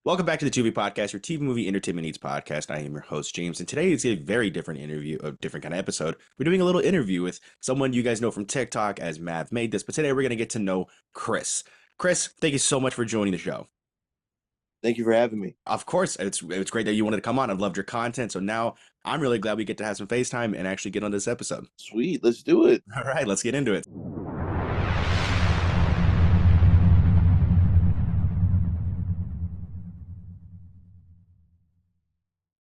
Welcome back to the Tu-Vie podcast, your TV movie entertainment needs podcast. I am your host, James, and today is a very different interview, a different kind of episode. We're doing a little interview with someone you guys know from TikTok as Mav made this, but today we're going to get to know Chris. Chris, thank you so much for joining the show. Thank you for having me. Of course, it's great that you wanted to come on. I've loved your content, so now I'm really glad we get to have some FaceTime and actually get on this episode. Sweet, let's do it. All right, let's get into it.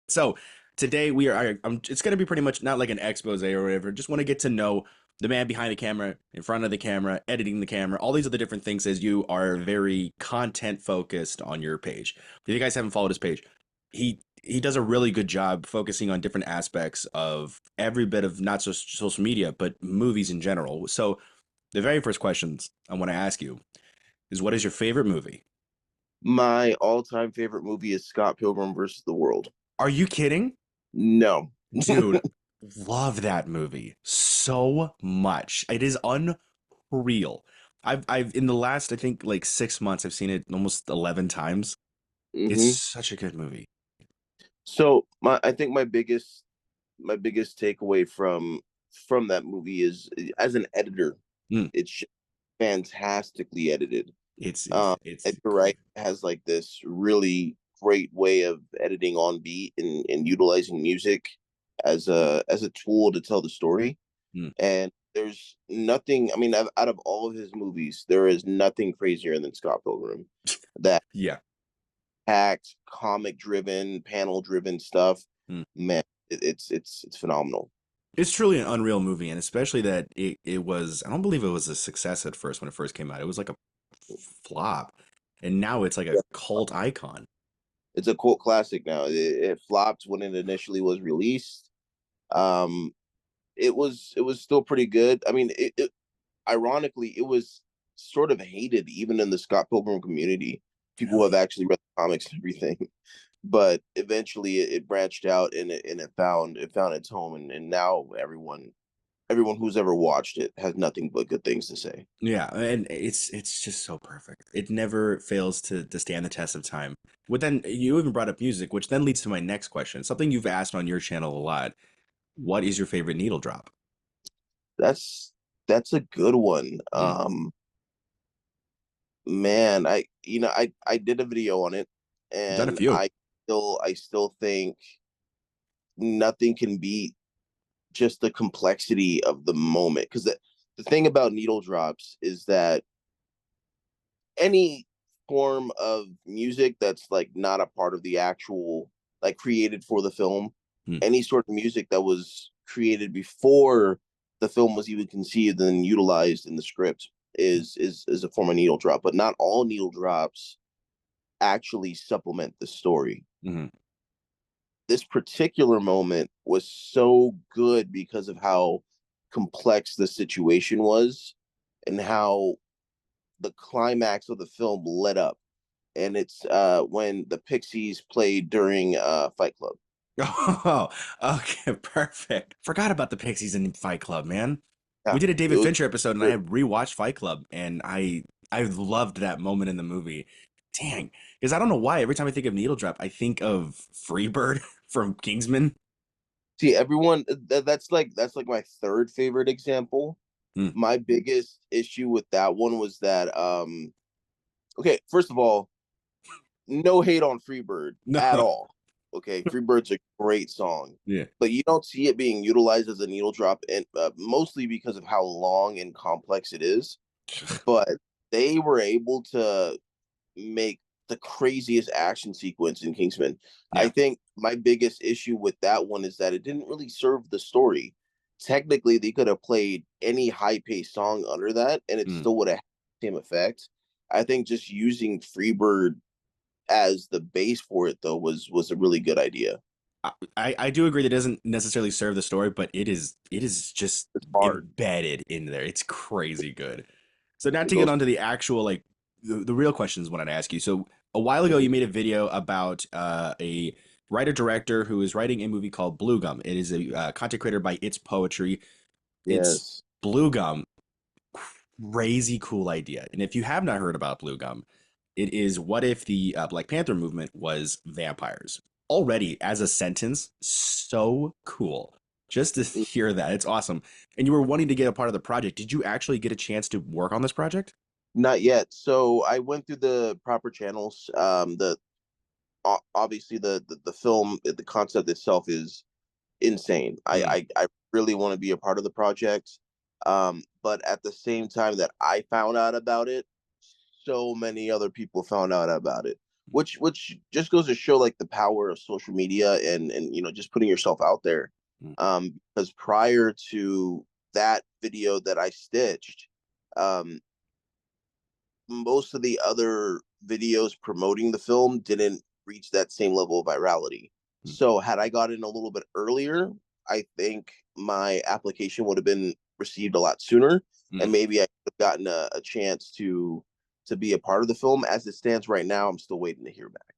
So today it's going to be pretty much not like an expose or whatever. Just want to get to know the man behind the camera, in front of the camera, editing the camera, all these other different things, as you are very content focused on your page. If you guys haven't followed his page, he does a really good job focusing on different aspects of every bit of not just social media, but movies in general. So the very first questions I want to ask you is, what is your favorite movie? My all-time favorite movie is Scott Pilgrim versus the World. Are you kidding? No. Dude, love that movie so much. It is unreal. I've in the last, I think, like 6 months, I've seen it almost 11 times. It's such a good movie. So I think my biggest takeaway from that movie is, as an editor, it's just fantastically edited. It's Edgar Wright has like this really great way of editing on beat and utilizing music as a tool to tell the story. And there's nothing, I mean, out of all of his movies, there is nothing crazier than Scott Pilgrim. That yeah. packed, comic driven, panel driven stuff. Man, it's phenomenal. It's truly an unreal movie, and especially that it was, I don't believe it was a success at first when it first came out. It was like a flop, and now it's like a cult icon. It's a cult classic now. It flopped when it initially was released. It was still pretty good. I mean, it ironically, it was sort of hated even in the Scott Pilgrim community. People who have actually read the comics and everything. But eventually it branched out and it found its home, and now everyone who's ever watched it has nothing but good things to say. Yeah, and it's just so perfect. It never fails to stand the test of time. But then you even brought up music, which then leads to my next question. Something you've asked on your channel a lot. What is your favorite needle drop? That's a good one. Man, I did a video on it, You've done a and few. I still think nothing can beat just the complexity of the moment. Because the thing about needle drops is that any form of music that's like not a part of the actual, like, created for the film, any sort of music that was created before the film was even conceived and utilized in the script is a form of needle drop. But not all needle drops actually supplement the story. This particular moment was so good because of how complex the situation was and how the climax of the film led up. And it's when the Pixies played during Fight Club. Oh, okay, perfect. Forgot about the Pixies in Fight Club, man. Yeah, We did a David Fincher episode, and I good. had rewatched Fight Club, and I loved that moment in the movie. Dang, because I don't know why every time I think of needle drop, I think of Freebird from Kingsman. See, everyone, that's like my third favorite example. My biggest issue with that one was that okay, first of all, no hate on Freebird No, at all. Okay, Freebird's a great song. yeah, But you don't see it being utilized as a needle drop, and mostly because of how long and complex it is. But they were able to make the craziest action sequence in Kingsman. yeah. I think my biggest issue with that one is that it didn't really serve the story. Technically, they could have played any high-paced song under that, and it still would have had the same effect. I think just using Freebird as the base for it, though, was a really good idea. I do agree that it doesn't necessarily serve the story, but it is just It's hard. embedded in there. It's crazy good. So now It to get goes. on to the actual, like, the real questions I wanted to ask you. So a while ago you made a video about a writer director who is writing a movie called Blue Gum. It is a content creator by It's Poetry. It's Yes. Blue Gum. Crazy cool idea. And if you have not heard about Blue Gum, It is, what if the Black Panther movement was vampires? Already, as a sentence, so cool. Just to Mm, hear that, it's awesome. And you were wanting to get a part of the project. Did you actually get a chance to work on this project? not yet. So I went through the proper channels. Obviously the film, the concept itself is insane. Mm, I really want to be a part of the project. But at the same time that I found out about it, so many other people found out about it, which just goes to show like the power of social media and just putting yourself out there. mm, Because prior to that video that I stitched, um, most of the other videos promoting the film didn't reach that same level of virality. mm, So had I gotten a little bit earlier, I think my application would have been received a lot sooner, and mm. maybe I could have gotten a chance to be a part of the film. As it stands right now, I'm still waiting to hear back.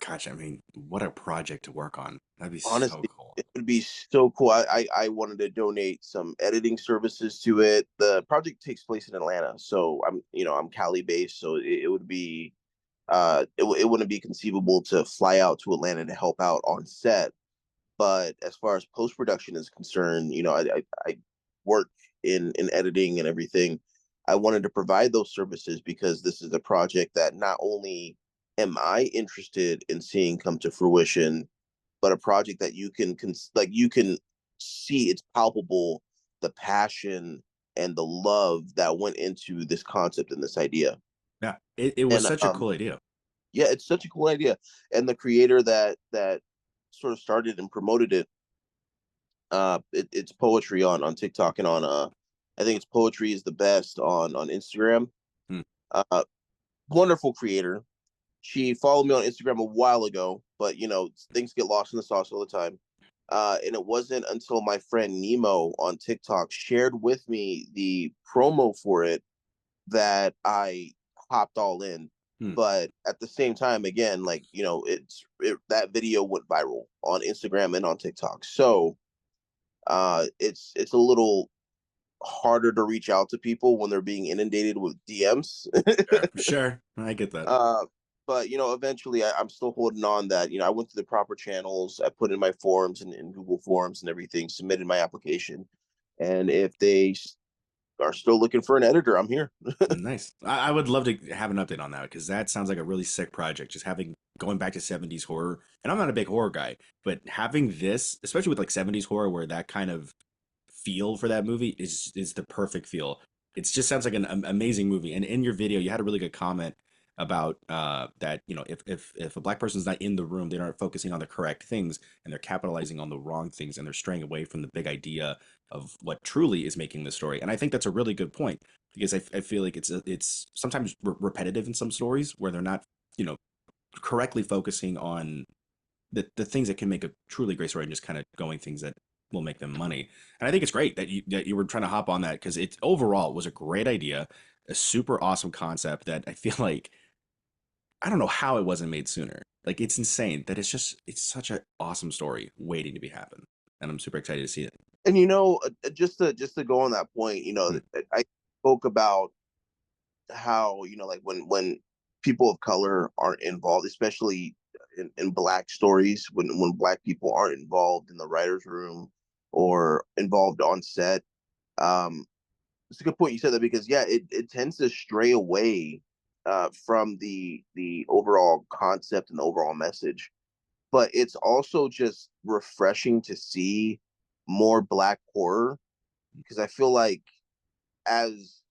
Gosh, I mean, what a project to work on. That'd be so Honestly, cool. it would be so cool. I wanted to donate some editing services to it. The project takes place in Atlanta, so I'm Cali based, so it would be it wouldn't be conceivable to fly out to Atlanta to help out on set. But as far as post production is concerned, I work in editing and everything. I wanted to provide those services because this is a project that not only am I interested in seeing come to fruition, but a project that you can see it's palpable, the passion and the love that went into this concept and this idea. Yeah, it was And such a cool idea. yeah, it's such a cool idea. And the creator that sort of started and promoted it, it's poetry on TikTok and on I think it's poetry is the best on Instagram. Mm, Uh Wonderful creator. She followed me on Instagram a while ago, but things get lost in the sauce all the time. And it wasn't until my friend Nemo on TikTok shared with me the promo for it that I hopped all in. mm. But at the same time, again, that video went viral on Instagram and on TikTok. So it's a little harder to reach out to people when they're being inundated with DMs. Sure, sure. I get that. uh, but eventually I'm still holding on that I went to the proper channels. I put in my forms and Google Forms and everything, submitted my application, and if they are still looking for an editor, I'm here. Nice. I would love to have an update on that because that sounds like a really sick project. Just having going back to 70s horror, and I'm not a big horror guy, but having this, especially with like 70s horror, where that kind of feel for that movie is the perfect feel. It just sounds like an amazing movie. And in your video, you had a really good comment about that, if a black person's not in the room, they aren't focusing on the correct things and they're capitalizing on the wrong things and they're straying away from the big idea of what truly is making the story. And I think that's a really good point because I feel like it's sometimes repetitive in some stories where they're not, you know, correctly focusing on the things that can make a truly great story and just kind of going things that will make them money. And I think it's great that you were trying to hop on that because it overall was a great idea, a super awesome concept that I feel like I don't know how it wasn't made sooner. Like it's insane that it's such an awesome story waiting to be happen. And I'm super excited to see it. And just to go on that point, Hmm. I spoke about how like when people of color aren't involved, especially in black stories, when black people aren't involved in the writers' room or involved on set. Um, it's a good point you said that because yeah, it tends to stray away from the overall concept and the overall message. But it's also just refreshing to see more black horror because I feel like as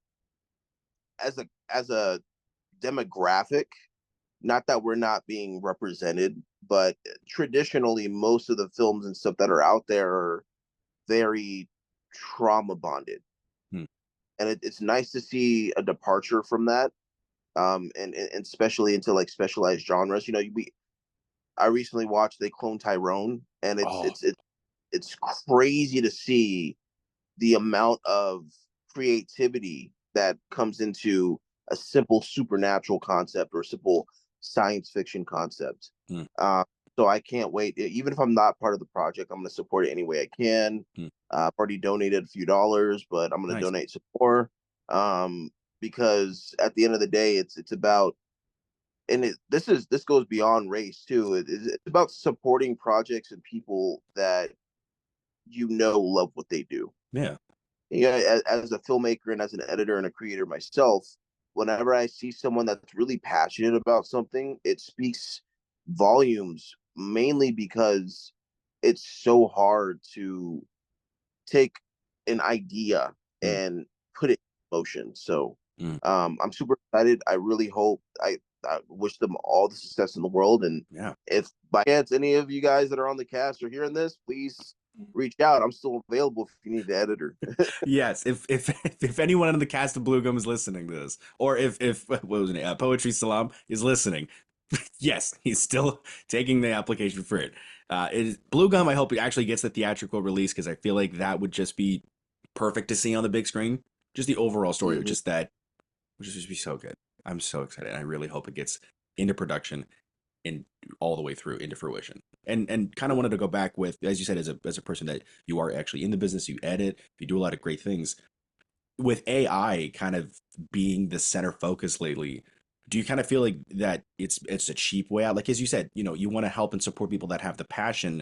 as a demographic, not that we're not being represented, but traditionally most of the films and stuff that are out there are very trauma bonded, Hmm. and it's nice to see a departure from that. And especially into like specialized genres. We I recently watched They Clone Tyrone, and Oh, it's crazy to see the amount of creativity that comes into a simple supernatural concept or simple science fiction concept. hmm, Uh, so I can't wait. Even if I'm not part of the project, I'm going to support it any way I can. hmm. I've already donated a few dollars, but I'm going to Nice. donate some more, because at the end of the day, it's about and this goes beyond race too. It's about supporting projects and people that love what they do. Yeah. Yeah, as a filmmaker and as an editor and a creator myself, whenever I see someone that's really passionate about something, it speaks volumes, mainly because it's so hard to take an idea Mm, and put it in motion. So mm, I'm super excited. I really hope I wish them all the success in the world. And yeah. if by chance any of you guys that are on the cast are hearing this, please reach out. I'm still available if you need an editor. Yes, if anyone in the cast of Blue Gum is listening to this, or if what was his name, Poetry Salaam is listening, yes, he's still taking the application for it. Blue Gum. I hope it actually gets the theatrical release because I feel like that would just be perfect to see on the big screen. Just the overall story, Mhm. just that would just be so good. I'm so excited. I really hope it gets into production and all the way through into fruition. And kind of wanted to go back with, as you said, as a person that you are actually in the business, you edit, you do a lot of great things with AI kind of being the center focus lately, do you kind of feel like that it's a cheap way out? Like as you said, you want to help and support people that have the passion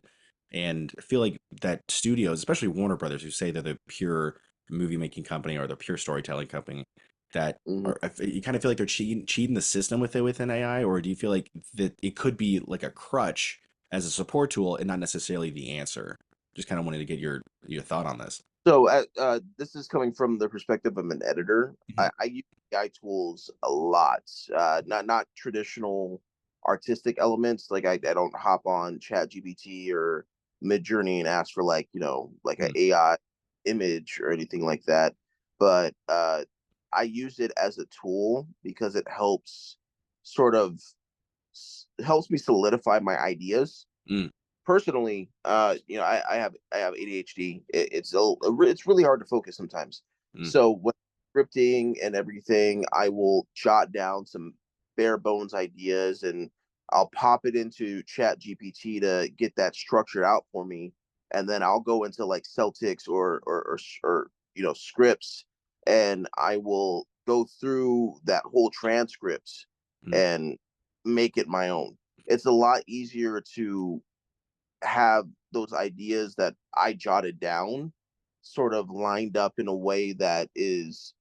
and feel like that studios, especially Warner Brothers, who say they're the pure movie making company or the pure storytelling company, that Mhm. are you kind of feel like they're cheating the system with it within AI, or do you feel like that it could be like a crutch as a support tool and not necessarily the answer? Just kind of wanted to get your thought on this. So this is coming from the perspective of an editor. Mhm. I use AI tools a lot, not traditional artistic elements. Like I don't hop on Chat GPT or Midjourney and ask for like an Mm, AI image or anything like that. But I use it as a tool because it helps me solidify my ideas mm, personally. I have ADHD. It's really hard to focus sometimes. mm, So when scripting and everything, I will jot down some bare bones ideas and I'll pop it into Chat GPT to get that structured out for me, and then I'll go into like Celtics or scripts, and I will go through that whole transcript mm, and make it my own. It's a lot easier to have those ideas that I jotted down sort of lined up in a way that is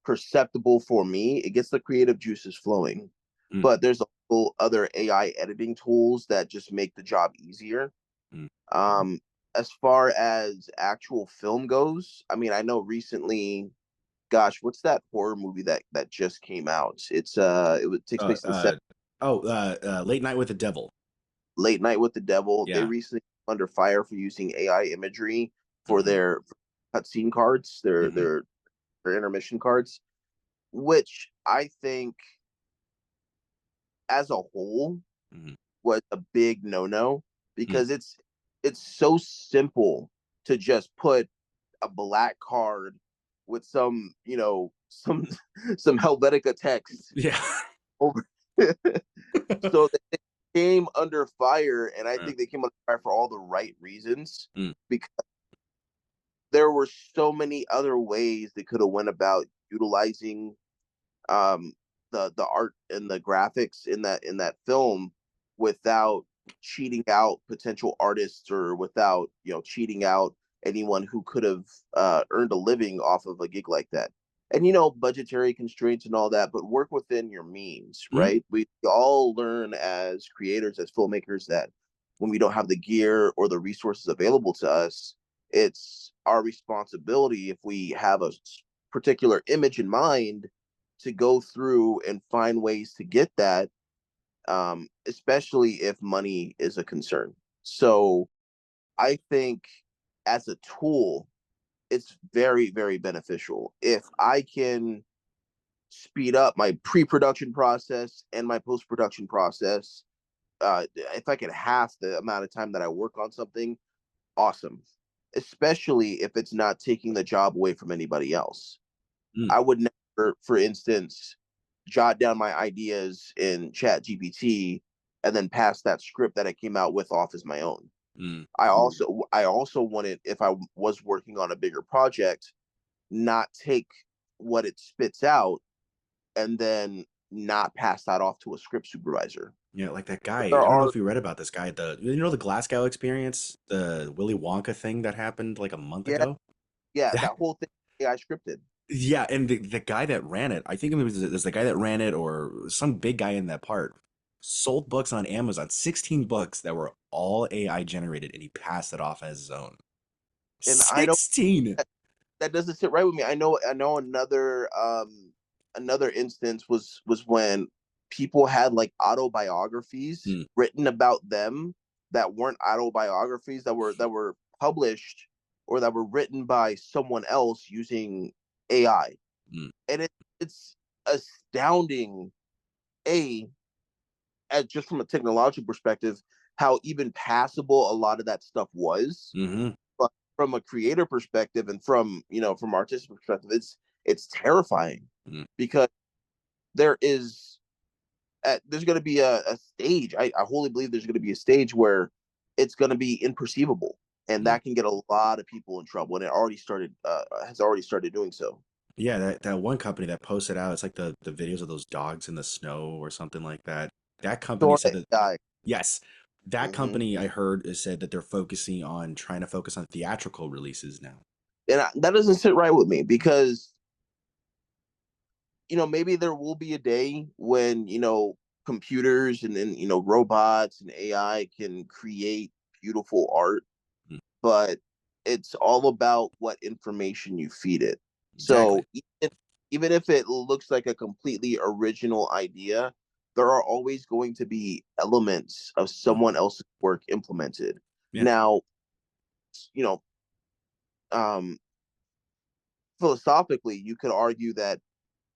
perceptible for me. It gets the creative juices flowing. mm, But there's also other AI editing tools that just make the job easier. mm. Um, as far as actual film goes, I mean, I know recently, gosh, what's that horror movie that just came out? Takes Uh, place in the uh, Late Night with the Devil. Late Night with the Devil. They Yeah. recently came under fire for using AI imagery for Hmm. their cutscene cards, Hmm. their intermission cards, which I think as a whole Hmm. was a big no-no, Mm. because it's so simple to just put a black card with some some Helvetica text Yeah. over. So they came under fire, and I think they came under fire for all the right reasons, Mm. because there were so many other ways they could have went about utilizing um the art and the graphics in that film without cheating out potential artists, or without cheating out anyone who could have earned a living off of a gig like that. And budgetary constraints and all that, but work within your means, Mm. right? We all learn as creators, as filmmakers, that when we don't have the gear or the resources available to us, it's our responsibility, if we have a particular image in mind, to go through and find ways to get that, especially if money is a concern. So I think as a tool, it's very, very beneficial. If I can speed up my pre-production process and my post-production process, if I can half the amount of time that I work on something, awesome. Especially if it's not taking the job away from anybody else. Mm. I would never, for instance, jot down my ideas in Chat GPT and then pass that script that I came out with off as my own. Mm. I also wanted, if I was working on a bigger project, not take what it spits out and then not pass that off to a script supervisor. Yeah, like that guy. There I don't know are, if you read about this guy. The Glasgow experience, the Willy Wonka thing that happened like a month yeah, ago. yeah, That that whole thing AI scripted. yeah, and the guy that ran it, I think it was the guy that ran it or some big guy in that part, sold books on Amazon, 16 books that were all AI generated, and he passed it off as his own. And I don't 16. that doesn't sit right with me. I know another instance was when people had like autobiographies Mm, written about them that weren't autobiographies, that were published or that were written by someone else using AI. mm, And it's astounding, a as just from a technological perspective, how even passable a lot of that stuff was. mm-hmm, But from a creator perspective and from artistic perspective, it's terrifying mm, because there is there's going to be a stage. I wholly believe there's going to be a stage where it's going to be imperceivable, and mm. that can get a lot of people in trouble. And it already started has already started doing so. Yeah, that one company that posted out, it's like the videos of those dogs in the snow or something like that. That company So said that AI. yes, that Mm-hmm. company I heard is said that they're focusing on trying to focus on theatrical releases now. And that doesn't sit right with me because maybe there will be a day when, computers and then, robots and AI can create beautiful art, Mm, but it's all about what information you feed it. exactly. So even if it looks like a completely original idea, there are always going to be elements of Mm, someone else's work implemented. yeah. Now, you know, um, philosophically, you could argue that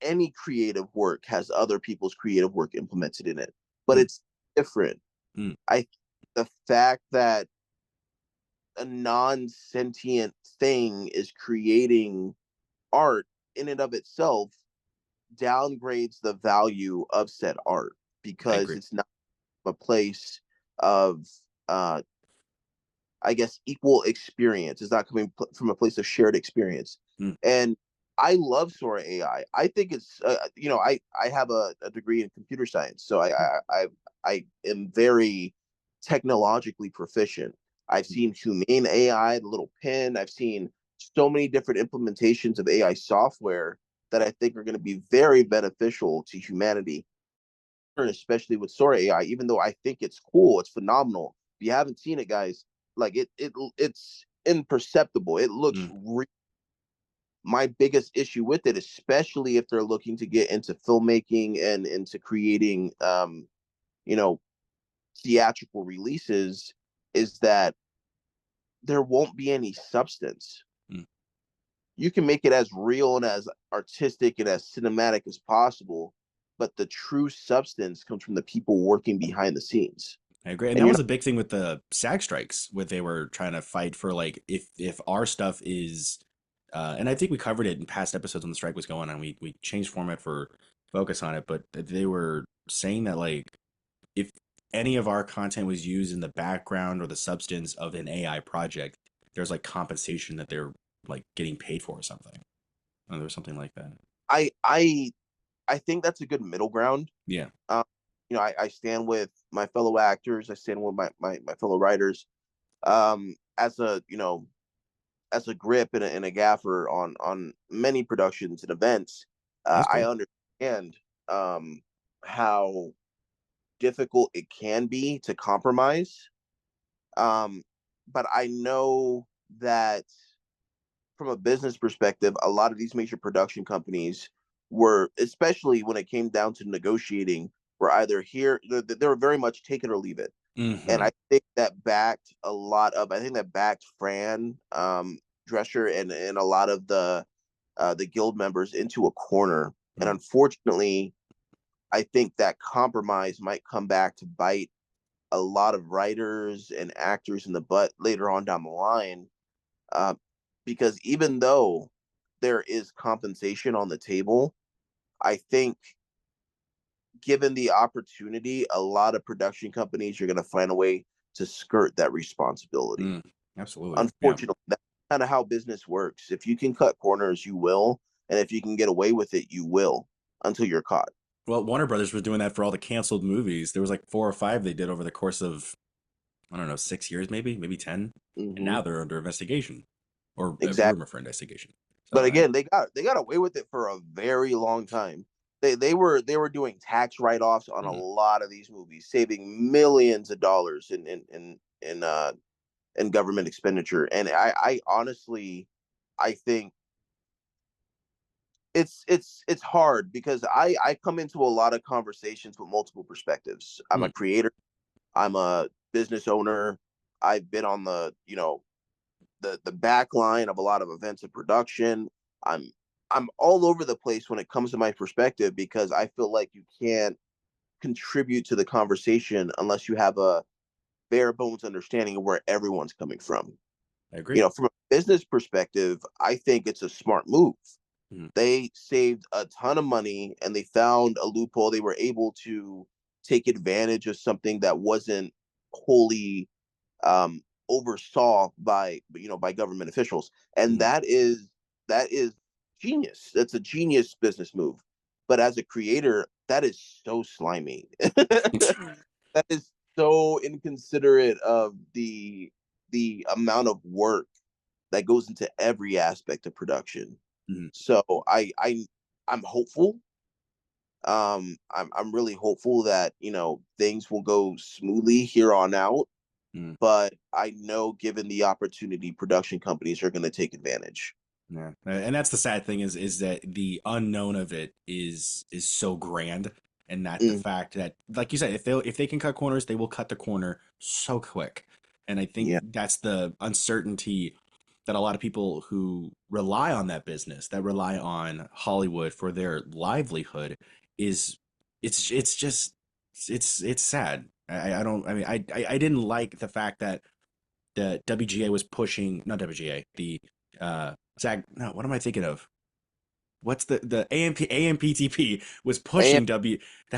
any creative work has other people's creative work implemented in it, but Mm, it's different. mm, I The fact that a non-sentient thing is creating art in and of itself downgrades the value of said art I because agree. it's not a place of uh I guess equal experience. It's not coming from a place of shared experience. Mm, And I love Sora AI. I think it's I have a degree in computer science, so mm, I am very technologically proficient. I've mm, seen humane AI, the little pin. I've seen so many different implementations of AI software that I think are going to be very beneficial to humanity, and especially with Sora AI. Even though I think it's cool, it's phenomenal. If you haven't seen it, guys, like it's imperceptible. It looks mm, my biggest issue with it, especially if they're looking to get into filmmaking and into creating, you know, theatrical releases, is that there won't be any substance. mm. You can make it as real and as artistic and as cinematic as possible, but the true substance comes from the people working behind the scenes. I agree. And And that you're was not a big thing with the SAG strikes, where they were trying to fight for like if our stuff is and I think we covered it in past episodes when the strike was going on. We changed format for focus on it, but they were saying that like if any of our content was used in the background or the substance of an AI project, there's like compensation that they're like getting paid for or something. Or there was something like that. I I I think that's a good middle ground. Yeah. Um, I stand with my fellow actors. I stand with my fellow writers. As a grip and a gaffer on many productions and events, That's I cool. understand how difficult it can be to compromise. Um, but I know that from a business perspective, a lot of these major production companies were, especially when it came down to negotiating, were either here, they were very much take it or leave it. And Mm-hmm. I think that backed a lot of, I think that backed Fran Drescher and a lot of the guild members into a corner. And Mm. unfortunately, I think that compromise might come back to bite a lot of writers and actors in the butt later on down the line, uh, because even though there is compensation on the table, I think given the opportunity, a lot of production companies are going to find a way to skirt that responsibility. Mm. Absolutely. Yeah. Unfortunately, that's kind of how business works. If you can cut corners, you will, and if you can get away with it, you will, until you're caught. Well, Warner Brothers was doing that for all the canceled movies. There was like 4 or 5 they did over the course of, I don't know, 6 years, maybe 10, and Hmm. now they're under investigation or a Exactly. rumor for investigation. So But again, they got away with it for a very long time. They were doing tax write offs on a mhm, lot of these movies, saving millions of dollars in government expenditure. And I honestly, I think it's hard because I come into a lot of conversations with multiple perspectives. I'm a mhm, creator. I'm a business owner. I've been on the back line of a lot of events and production. I'm I'm all over the place when it comes to my perspective because I feel like you can't contribute to the conversation unless you have a bare bones understanding of where everyone's coming from. I agree. From a business perspective, I think it's a smart move. Mhm, They saved a ton of money and they found a loophole. They were able to take advantage of something that wasn't wholly um, oversaw by government officials, and mhm. that is genius. That's a genius business move. But as a creator, that is so slimy. That is so inconsiderate of the amount of work that goes into every aspect of production. Mhm, So I'm hopeful. I'm really hopeful that things will go smoothly here on out, mhm. but I know given the opportunity, production companies are going to take advantage. Yeah, and that's the sad thing is that the unknown of it is so grand, and that the Mm, fact that, like you said, if they can cut corners, they will cut the corner so quick, and I think yeah. that's the uncertainty that a lot of people who rely on that business, that rely on Hollywood for their livelihood, is it's just it's sad. I don't I mean I didn't like the fact that the WGA was pushing, not WGA, the SAG. No, what am I thinking of? What's the AMPTP was And pushing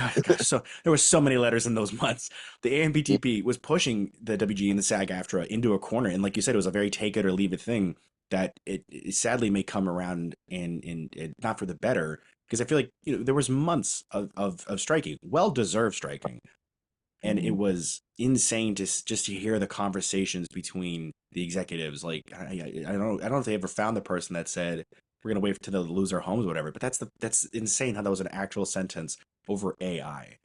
gosh, so there were so many letters in those months. The AMPTP was pushing the WGA and the SAG-AFTRA into a corner, and like you said, it was a very take it or leave it thing that it sadly may come around and not for the better, because I feel like there was months of striking, well deserved striking, and it Mhm. was insane to just to hear the conversations between the executives. Like I don't know if they ever found the person that said we're gonna wait to the lose our homes or whatever. But that's insane how that was an actual sentence over AI.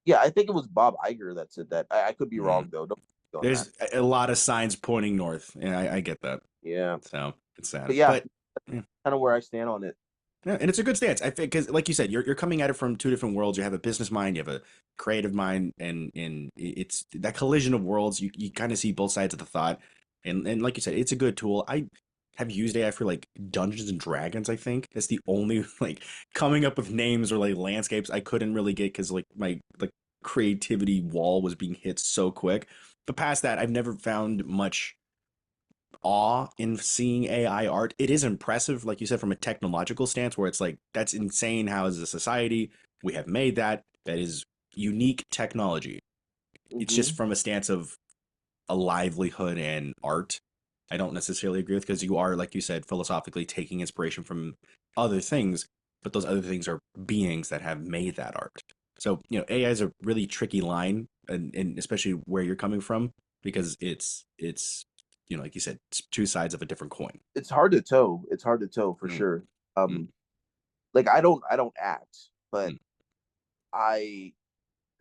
Yeah, I think it was Bob Iger that said that. I could be Mm. wrong though. Don't go on that. There's a lot of signs pointing north, and I get that. Yeah, So it's sad, but yeah, but yeah. kind of where I stand on it. Yeah, and it's a good stance. I think because, like you said, you're coming at it from two different worlds. You have a business mind, you have a creative mind, and it's that collision of worlds. You kind of see both sides of the thought, and like you said, it's a good tool. I have used AI for like Dungeons and Dragons. I think that's the only like coming up with names or like landscapes I couldn't really get because like my like creativity wall was being hit so quick. But past that, I've never found much awe in seeing AI art. It is impressive, like you said, from a technological stance, where it's like, that's insane how, as a society, we have made that. That is unique technology. It's just Hmm. from a stance of a livelihood and art. I don't necessarily agree with because you are, like you said, philosophically taking inspiration from other things, but those other things are beings that have made that art. So, AI is a really tricky line, and especially where you're coming from, because it's like you said, it's two sides of a different coin. It's hard to toe. It's hard to toe for Mm, sure. mm, Like I don't act, but mm. I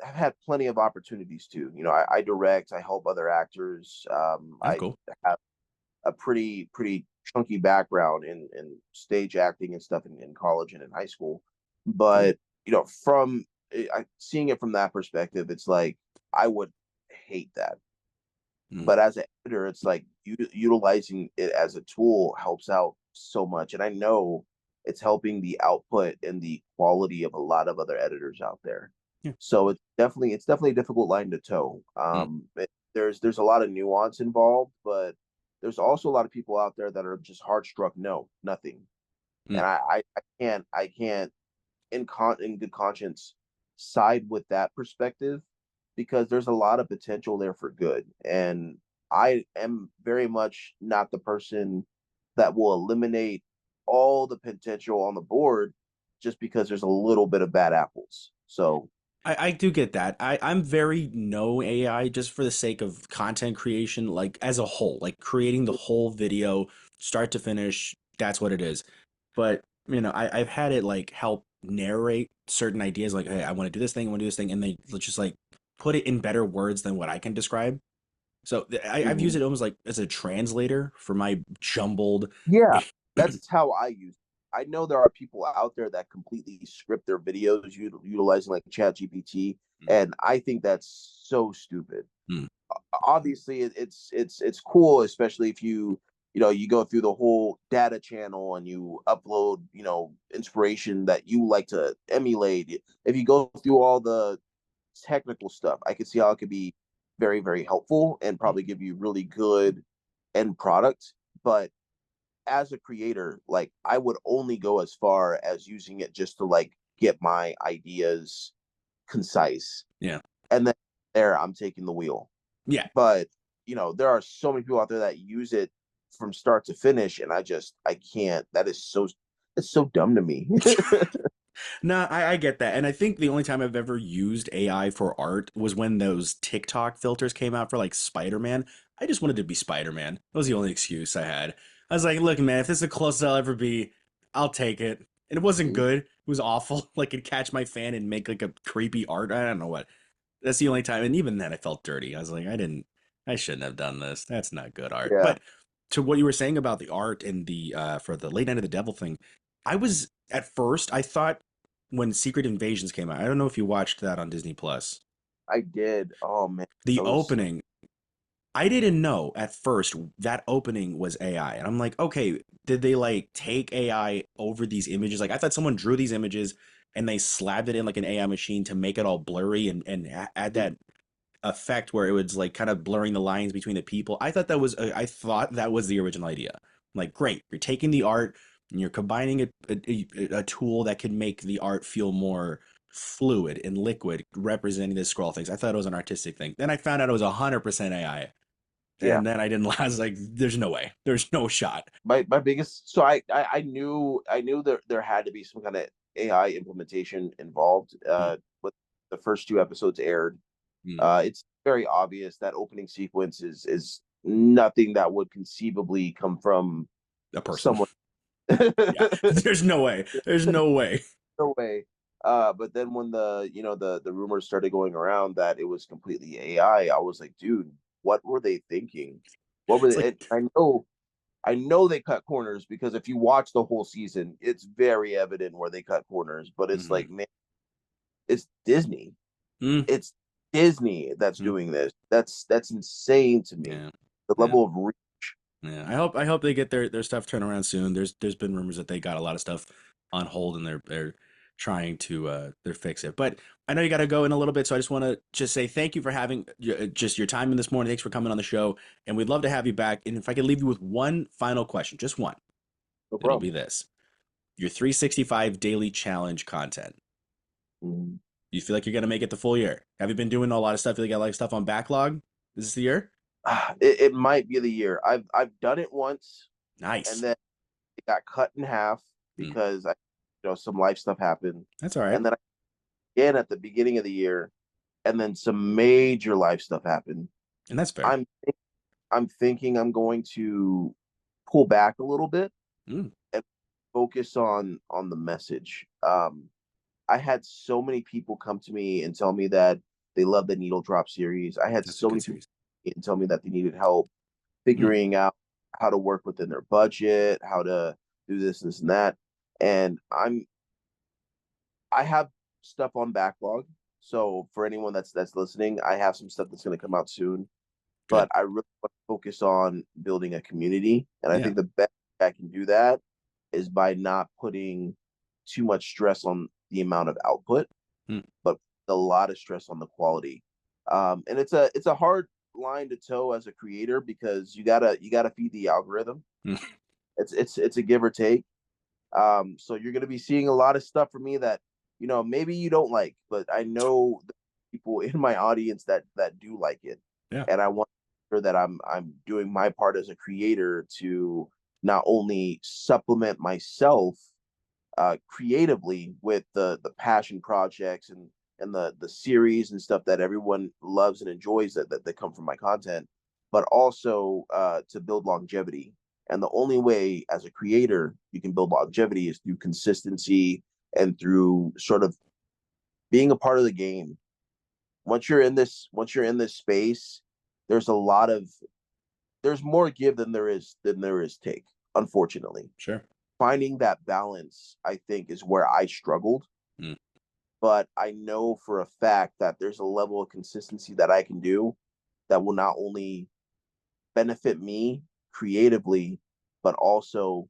have had plenty of opportunities to. I direct. I help other actors. Oh, I cool. have a pretty chunky background in stage acting and stuff in college and in high school. Cool. But from seeing it from that perspective, it's like I would hate that. Mm, But as an editor, it's like utilizing it as a tool helps out so much, and I know it's helping the output and the quality of a lot of other editors out there. yeah. So it's definitely a difficult line to toe. Mm, There's a lot of nuance involved, but there's also a lot of people out there that are just hard struck. No, nothing, mm, and I can't in good conscience side with that perspective because there's a lot of potential there for good. And I am very much not the person that will eliminate all the potential on the board just because there's a little bit of bad apples. So I do get that. I'm very no AI just for the sake of content creation, like as a whole, like creating the whole video, start to finish. That's what it is. But I've had it like help narrate certain ideas, like, hey, I want to do this thing, I want to do this thing, and they just like put it in better words than what I can describe. So I've used mhm. it almost like as a translator for my jumbled. Yeah, that's how I use it. I know there are people out there that completely script their videos utilizing like ChatGPT, and I think that's so stupid. Mm, Obviously, it's cool, especially if you go through the whole data channel and you upload inspiration that you like to emulate. If you go through all the technical stuff, I could see how it could be very, very helpful and mm, probably give you really good end product. But as a creator, like I would only go as far as using it just to like get my ideas concise. yeah, And then there I'm taking the wheel. yeah. But there are so many people out there that use it from start to finish, and I can't. That is so it's so dumb to me. No, I get that. And I think the only time I've ever used AI for art was when those TikTok filters came out for like Spider-Man. I just wanted to be Spider-Man. That was the only excuse I had. I was like, look, man, if this is the closest I'll ever be, I'll take it. And it wasn't good. It was awful. Like it'd catch my fan and make like a creepy art. I don't know what. That's the only time. And even then I felt dirty. I was like, I shouldn't have done this. That's not good art. Yeah, But to what you were saying about the art and the for the late night of the devil thing, I was at first I thought when Secret Invasions came out. I don't know if you watched that on Disney Plus. I did. Oh man, The that was opening, I didn't know at first that opening was AI. And I'm like, okay, did they like take AI over these images? Like I thought someone drew these images and they slapped it in like an AI machine to make it all blurry and add that effect where it was like kind of blurring the lines between the people. I thought that was the original idea. I'm like, great, you're taking the art and you're combining a tool that can make the art feel more fluid and liquid, representing the scroll things. I thought it was an artistic thing. Then I found out it was 100% AI, yeah. and then I didn't last. Like, there's no way, there's no shot. My biggest so I knew there had to be some kind of AI implementation involved. Mm, With the first two episodes aired, mm. it's very obvious that opening sequence is nothing that would conceivably come from A person. someone. Yeah, there's no way. There's no way. No way. But then when the rumors started going around that it was completely AI, I was like, dude, what were they thinking? What were It's they? like, And I know they cut corners because if you watch the whole season, it's very evident where they cut corners. But it's mhm. like, man, it's Disney. Mm, It's Disney that's mm, doing this. That's insane to me. yeah, The yeah. level of reach. Yeah, I hope they get their stuff turned around soon. There's been rumors that they got a lot of stuff on hold and they're trying to they're fix it. But I know you got to go in a little bit, so I just want to just say thank you for having just your time in this morning. Thanks for coming on the show, and we'd love to have you back. And if I could leave you with one final question, just one, No it'll be problem. this: your 365 daily challenge content. Mm. You feel like you're gonna make it the full year? Have you been doing a lot of stuff? You got a lot of stuff on backlog? Is this the year? It might be the year. I've done it once, and Nice. then it got cut in half Mm, because some life stuff happened, that's all right, and then again at the beginning of the year, and then some major life stuff happened. and that's fair. I'm I'm thinking I'm going to pull back a little bit Mm, and focus on the message. I had so many people come to me and tell me that they love the Needle Drop series. I had that's a so good many people series. and tell me that they needed help Mm, figuring out how to work within their budget, how to do this, and that. And I have stuff on backlog. So for anyone that's listening, I have some stuff that's going to come out soon. But good. I really want to focus on building a community, and I Yeah. think the best way I can do that is by not putting too much stress on the amount of output, Mm, but a lot of stress on the quality. And it's a hard line to toe as a creator because you gotta feed the algorithm. mm. It's a give or take. So you're gonna be seeing a lot of stuff from me that maybe you don't like, but I know the people in my audience that do like it, Yeah. and I want to make sure that I'm doing my part as a creator to not only supplement myself creatively with the passion projects and and the series and stuff that everyone loves and enjoys that come from my content, but also to build longevity. And the only way as a creator you can build longevity is through consistency and through sort of being a part of the game. Once you're in this space, there's a lot of there's more give than there is take, unfortunately. Sure. Finding that balance, I think, is where I struggled. Mm. But I know for a fact that there's a level of consistency that I can do that will not only benefit me creatively, but also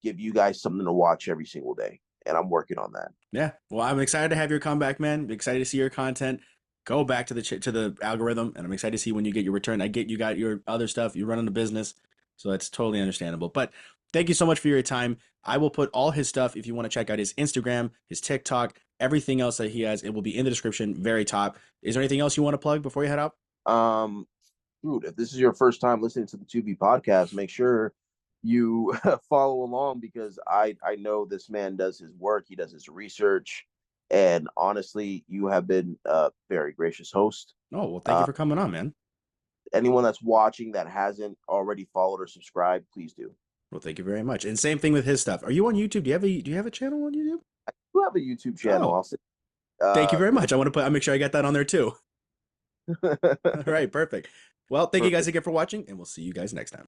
give you guys something to watch every single day. And I'm working on that. Yeah. Well, I'm excited to have your comeback, man. I'm excited to see your content go back to the algorithm, and I'm excited to see when you get your return. I get you got your other stuff. You're running a business, so that's totally understandable. But thank you so much for your time. I will put all his stuff if you want to check out his Instagram, his TikTok, everything else that he has. It will be in the description, very top. Is there anything else you want to plug before you head out? Um, Dude, if this is your first time listening to the Tu-Vie podcast, make sure you follow along because I know this man does his work, he does his research, and honestly, you have been a very gracious host. Oh, well, thank you Uh, for coming on, man. Anyone that's watching that hasn't already followed or subscribed, please do. Well, thank you very much. And same thing with his stuff. Are you on YouTube? Do you have a channel on YouTube? We have a YouTube channel. Oh, I'll say, thank you very this much. I'll make sure I get that on there too. All right, perfect. Well, thank you guys perfect. again for watching, and we'll see you guys next time.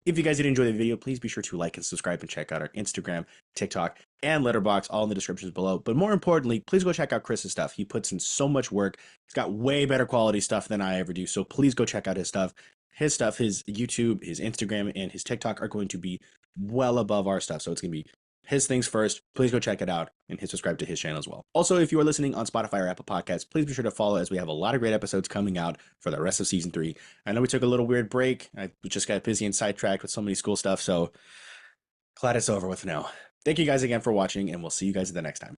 If you guys did enjoy the video, please be sure to like and subscribe and check out our Instagram, TikTok, and Letterboxd, all in the descriptions below. But more importantly, please go check out Chris's stuff. He puts in so much work. He's got way better quality stuff than I ever do. So please go check out his stuff. His stuff, his YouTube, his Instagram, and his TikTok are going to be well above our stuff. So it's going to be his things first. Please go check it out and hit subscribe to his channel as well. Also, if you are listening on Spotify or Apple Podcasts, please be sure to follow as we have a lot of great episodes coming out for the rest of season 3. I know we took a little weird break. I just got busy and sidetracked with so many school stuff. So glad it's over with now. Thank you guys again for watching, and we'll see you guys the next time.